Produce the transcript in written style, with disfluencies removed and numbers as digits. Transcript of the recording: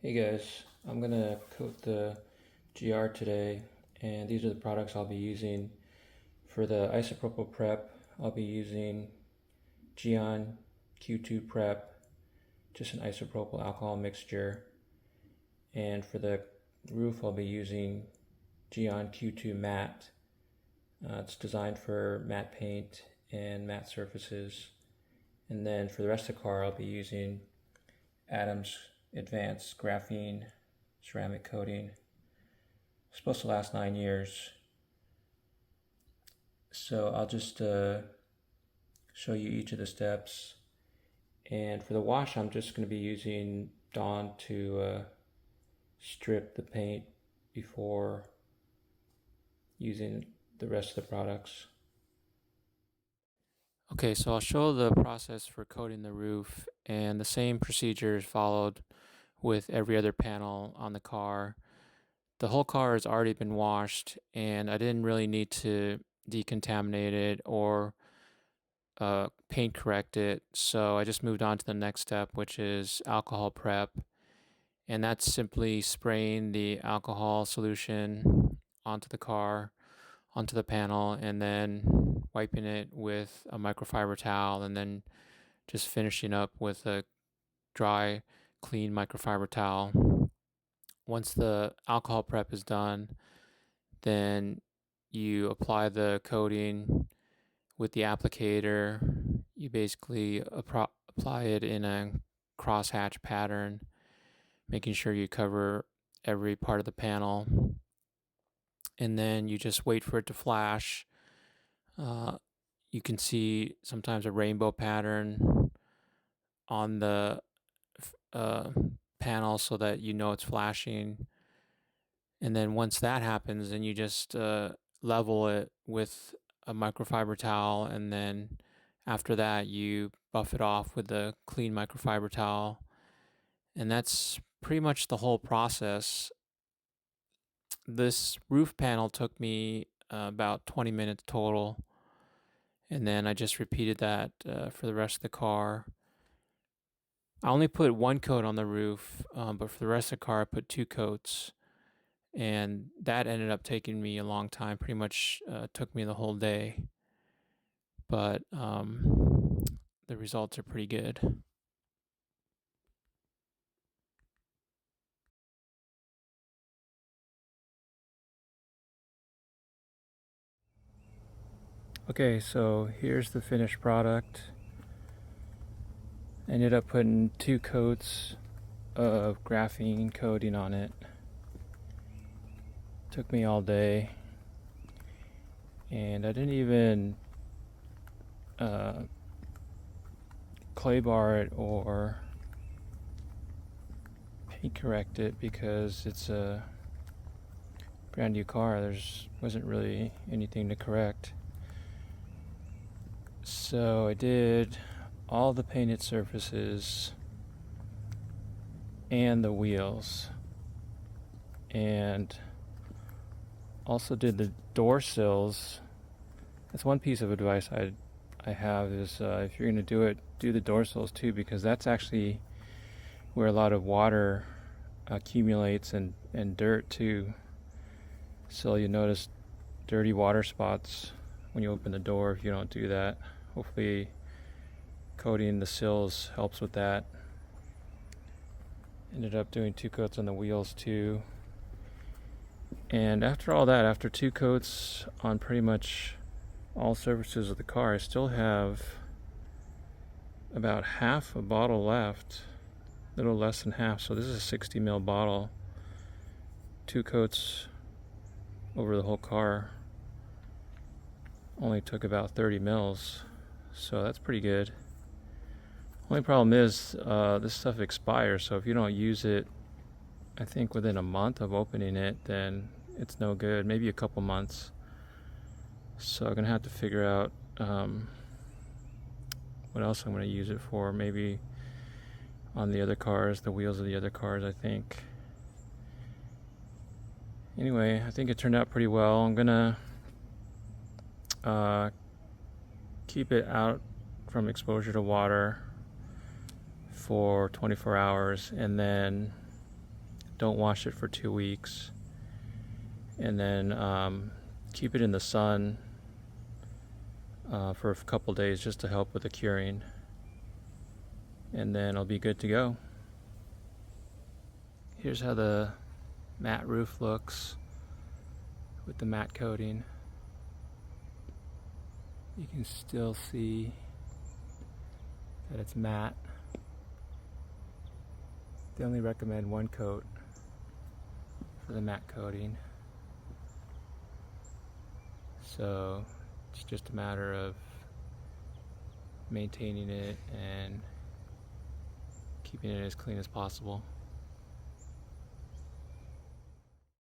Hey guys, I'm gonna coat the GR today, and these are the products I'll be using. For the isopropyl prep, I'll be using Geon Q2 prep, just an isopropyl alcohol mixture. And for the roof, I'll be using Geon Q2 matte. It's designed for matte paint and matte surfaces. And then for the rest of the car, I'll be using Adams Advanced Graphene Ceramic Coating. It's supposed to last 9 years. So I'll just show you each of the steps. And for the wash, I'm just going to be using Dawn to strip the paint before using the rest of the products. Okay, so I'll show the process for coating the roof, and the same procedure is followed with every other panel on the car. The whole car has already been washed, and I didn't really need to decontaminate it or paint correct it. So I just moved on to the next step, which is alcohol prep. And that's simply spraying the alcohol solution onto the car, onto the panel, and then wiping it with a microfiber towel, and then just finishing up with a dry, clean microfiber towel. Once the alcohol prep is done, then you apply the coating with the applicator. You basically apply it in a crosshatch pattern, making sure you cover every part of the panel. And then you just wait for it to flash. You can see sometimes a rainbow pattern on the uh, panel so that you know it's flashing. And then once that happens, then you just level it with a microfiber towel, and then after that you buff it off with a clean microfiber towel. And that's pretty much the whole process. This roof panel took me about 20 minutes total, and then I just repeated that for the rest of the car. I only put one coat on the roof, but for the rest of the car I put two coats, and that ended up taking me a long time. Pretty much took me the whole day, but the results are pretty good. Okay, so here's the finished product. I ended up putting two coats of graphene coating on it. Took me all day, and I didn't even clay bar it or paint correct it because it's a brand new car. There's wasn't really anything to correct. So I did all the painted surfaces and the wheels, and also did the door sills. That's one piece of advice I have is if you're going to do it, do the door sills too, because that's actually where a lot of water accumulates and dirt too. So you notice dirty water spots when you open the door if you don't do that. Hopefully coating the sills helps with that. Ended up doing two coats on the wheels too. And after all that, after two coats on pretty much all surfaces of the car, I still have about half a bottle left, a little less than half. So this is a 60 ml bottle. Two coats over the whole car only took about 30 mils, so that's pretty good. Only problem is this stuff expires, so if you don't use it, I think within a month of opening it, then it's no good. Maybe a couple months. So I'm gonna have to figure out what else I'm gonna use it for. Maybe on the other cars, the wheels of the other cars, I think. Anyway, I think it turned out pretty well. I'm gonna keep it out from exposure to water for 24 hours, and then Don't wash it for 2 weeks. And then keep it in the sun for a couple days just to help with the curing. And then it'll be good to go. Here's how the matte roof looks with the matte coating. You can still see that it's matte. They only recommend one coat for the matte coating. So it's just a matter of maintaining it and keeping it as clean as possible.